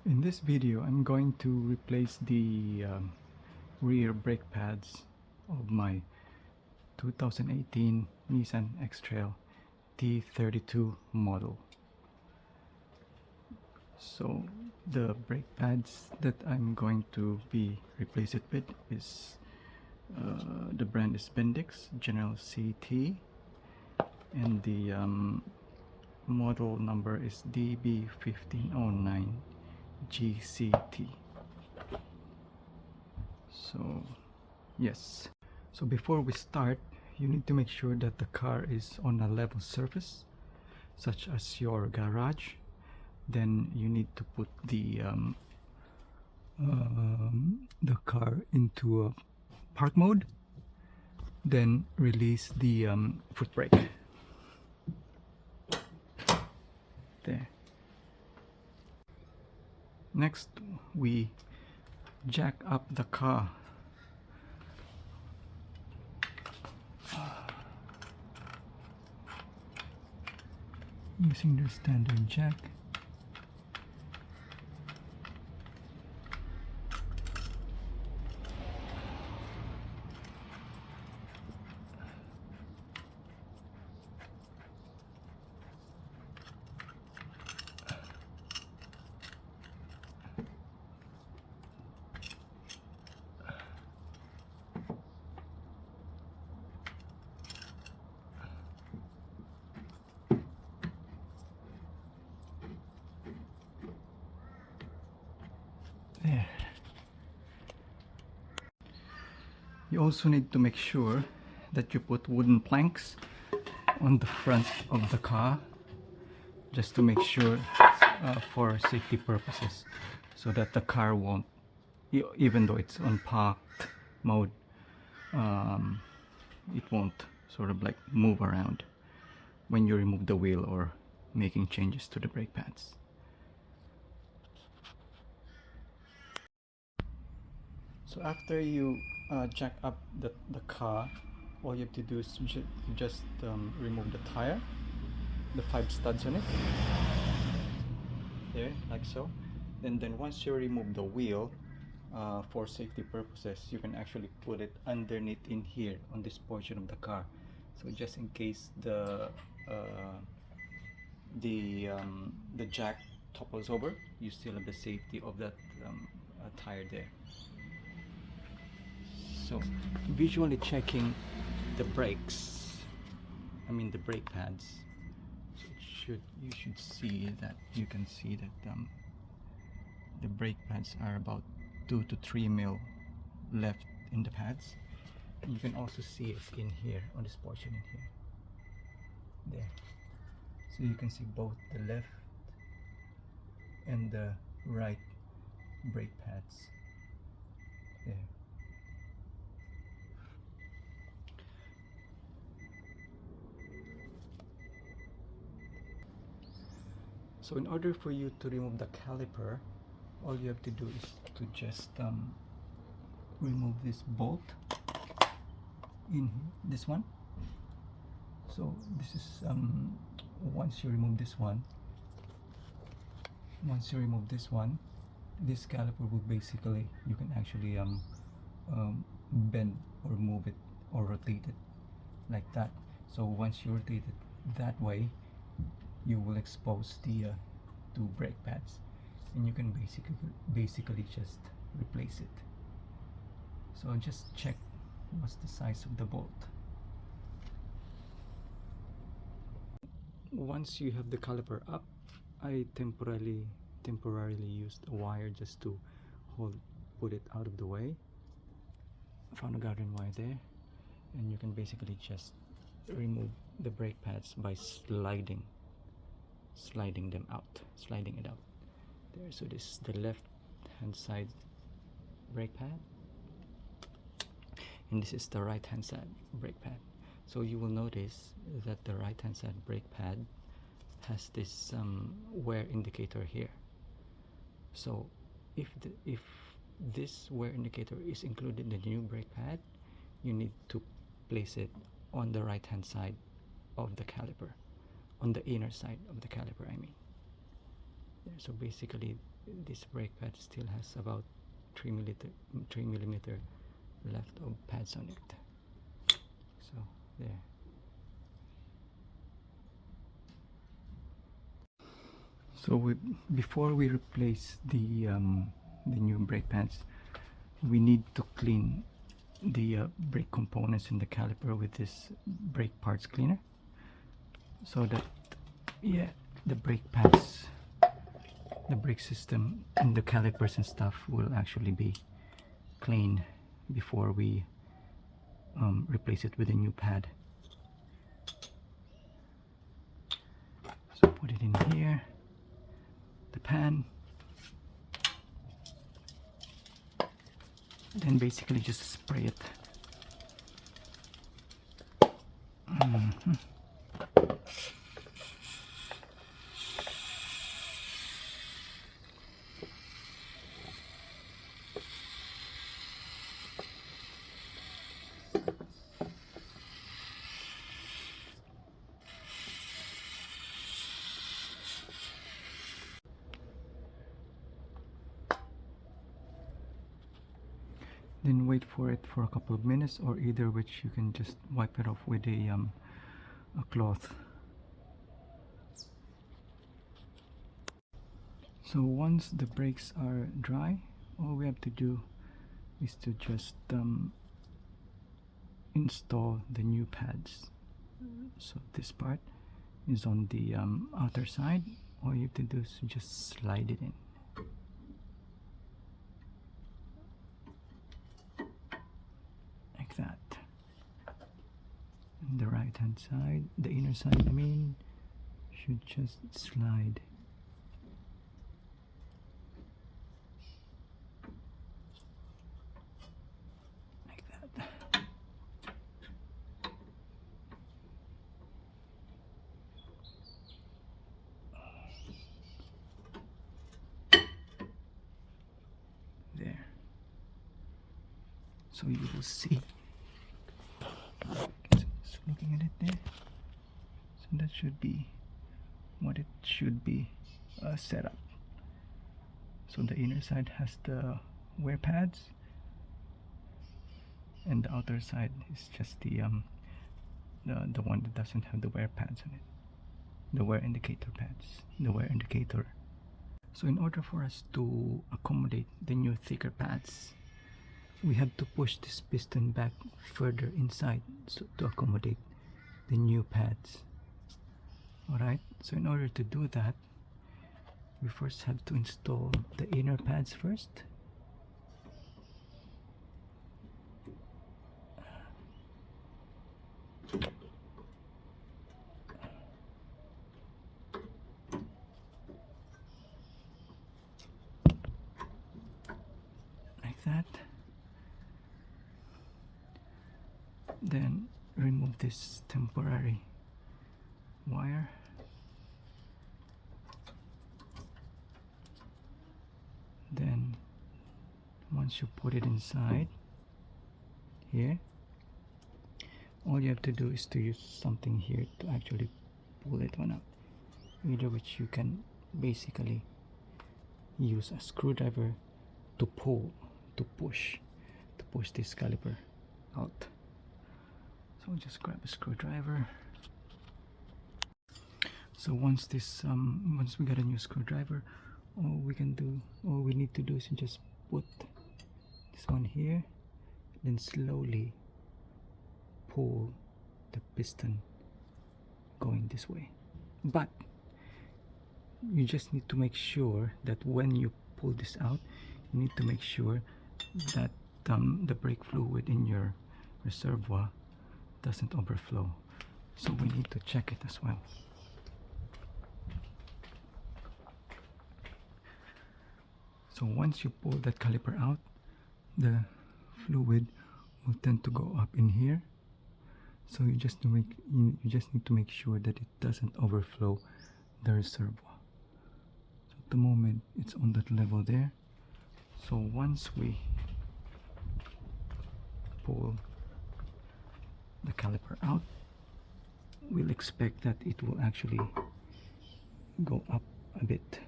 In this video, I'm going to replace the rear brake pads of my 2018 Nissan X-Trail T32 model. So the brake pads that I'm going to be replace it with is the brand is Bendix General CT, and the model number is DB1509 GCT. So yes, so before we start, you need to make sure that the car is on a level surface such as your garage. Then you need to put the car into a park mode, then release the foot brake. There. Next, we jack up the car using the standard jack. There. You also need to make sure that you put wooden planks on the front of the car, just to make sure for safety purposes, so that the car won't, even though it's on parked mode, it won't sort of like move around when you remove the wheel or making changes to the brake pads. So after you jack up the car, all you have to do is just remove the tire, the 5 studs on it, there, like so. Then once you remove the wheel, for safety purposes, you can actually put it underneath in here on this portion of the car. So just in case the jack topples over, you still have the safety of that tire there. So visually checking the brakes, the brake pads, so you should see that, you can see that the brake pads are about 2 to 3 mil left in the pads, and you can also see it in here on this portion in here, there. So you can see both the left and the right brake pads there. So in order for you to remove the caliper, all you have to do is to just remove this bolt in this one. So this is once you remove this one, this caliper will basically, you can actually bend or move it or rotate it like that. So once you rotate it that way, you will expose the 2 brake pads, and you can basically just replace it. So just check what's the size of the bolt. Once you have the caliper up, I temporarily used a wire just to put it out of the way. I found a garden wire there, and you can basically just remove the brake pads by sliding it out there. So this is the left hand side brake pad, and this is the right hand side brake pad. So you will notice that the right hand side brake pad has this wear indicator here. So if this wear indicator is included in the new brake pad, you need to place it on the right hand side of the caliper, on the inner side of the caliper, I mean. So basically this brake pad still has about 3 millimeter left of pads on it. So there. So before we replace the new brake pads, we need to clean the brake components in the caliper with this brake parts cleaner, so that the brake pads, the brake system and the calipers and stuff will actually be clean before we replace it with a new pad. So put it in here, the pan, then basically just spray it. Then wait for it for a couple of minutes, or either which you can just wipe it off with a cloth. So once the brakes are dry, all we have to do is to just install the new pads. So this part is on the outer side. All you have to do is just slide it in. Like that. And the right hand side, the inner side I mean, should just slide. Like that. There. So you will see. Just looking at it there. So that should be what it should be set up. So the inner side has the wear pads, and the outer side is just the one that doesn't have the wear pads on it. The wear indicator pads. The wear indicator. So in order for us to accommodate the new thicker pads, we have to push this piston back further inside so to accommodate the new pads. Alright, so in order to do that, we first have to install the inner pads first. Like that. Then remove this temporary wire. Then once you put it inside here, all you have to do is to use something here to actually pull it on up, either which you can basically use a screwdriver to pull, to push this caliper out. So just grab a screwdriver. So once we got a new screwdriver, all we need to do is just put this one here, then slowly pull the piston going this way. But you just need to make sure that when you pull this out, you need to make sure that the brake fluid in your reservoir doesn't overflow. So we need to check it as well. So once you pull that caliper out, the fluid will tend to go up in here. So you just need to make sure that it doesn't overflow the reservoir. So at the moment it's on that level there. So once we pull the caliper out, we'll expect that it will actually go up a bit.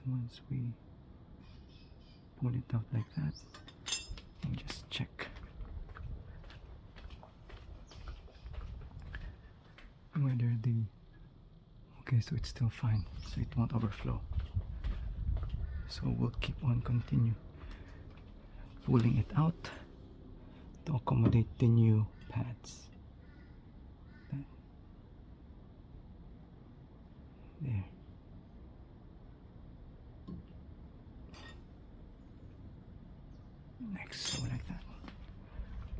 once we pull it out like that, we'll just check whether the okay, so it's still fine, so it won't overflow. So we'll keep on continue pulling it out to accommodate the new pads. There. Next, so like that.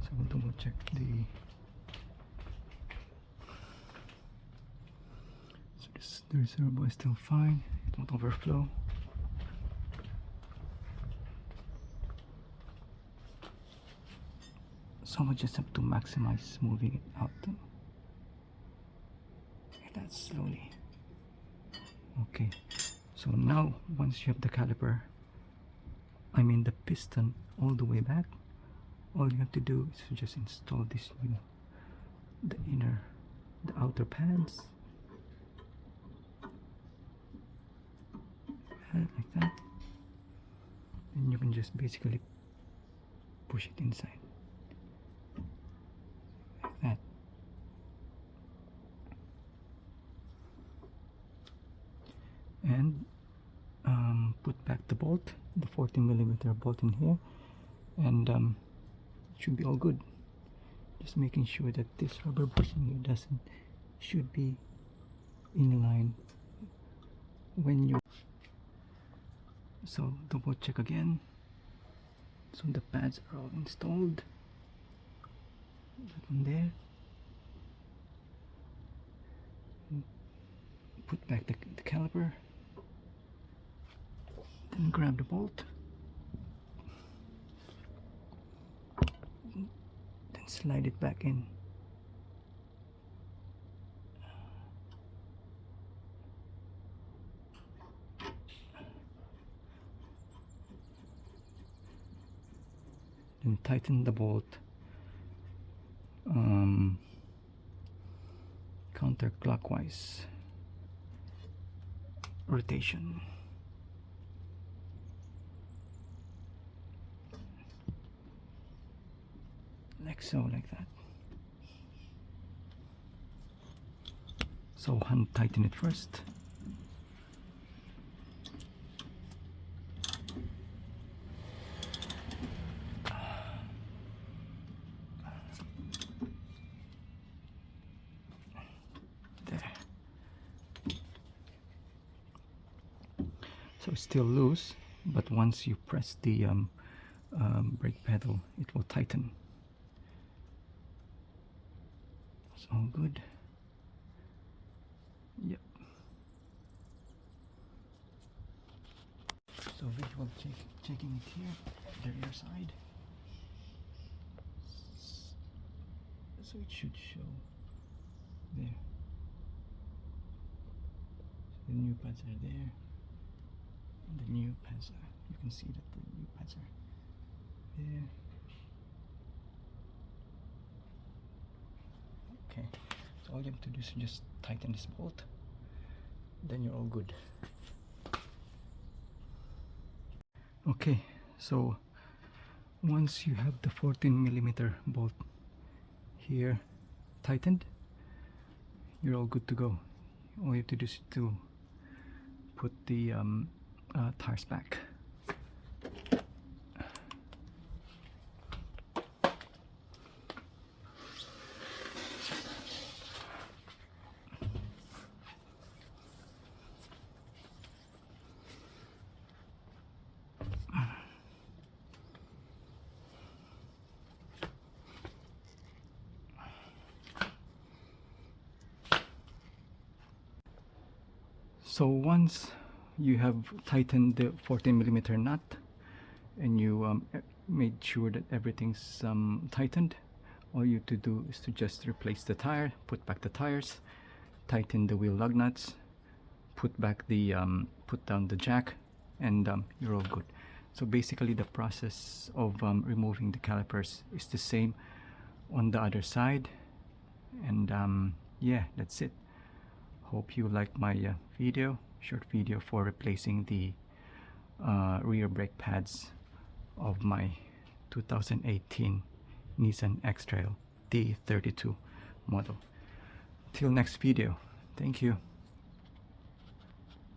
So we'll double check the reservoir is still fine, it won't overflow. So we just have to maximize moving it out like that slowly. Okay, so now once you have the caliper, I mean the piston all the way back, all you have to do is to just install this new, the outer pads like that, and you can just basically push it inside like that. And put back the bolt, the 14mm bolt in here, and it should be all good. Just making sure that this rubber bushing here should be in line when you. So double check again. So the pads are all installed. That one there. Put back the caliper. Then grab the bolt. Then slide it back in. Then tighten the bolt counterclockwise rotation. Like so, like that. So hand tighten it first. So it's still loose, but once you press the brake pedal, it will tighten. It's all good. Yep. So visual checking it here, the rear side. So it should show there. So the new pads are there. And the new pads are, you can see that the new pads are there. Okay, so all you have to do is just tighten this bolt, then you're all good. Okay, so once you have the 14mm bolt here tightened, you're all good to go. All you have to do is to put the tires back. So once you have tightened the 14mm nut and you made sure that everything's tightened, all you have to do is to just replace the tire, put back the tires, tighten the wheel lug nuts, put down the jack, and you're all good. So basically the process of removing the calipers is the same on the other side, and yeah, that's it. Hope you like my short video for replacing the rear brake pads of my 2018 Nissan X-Trail T32 model. Till next video, thank you.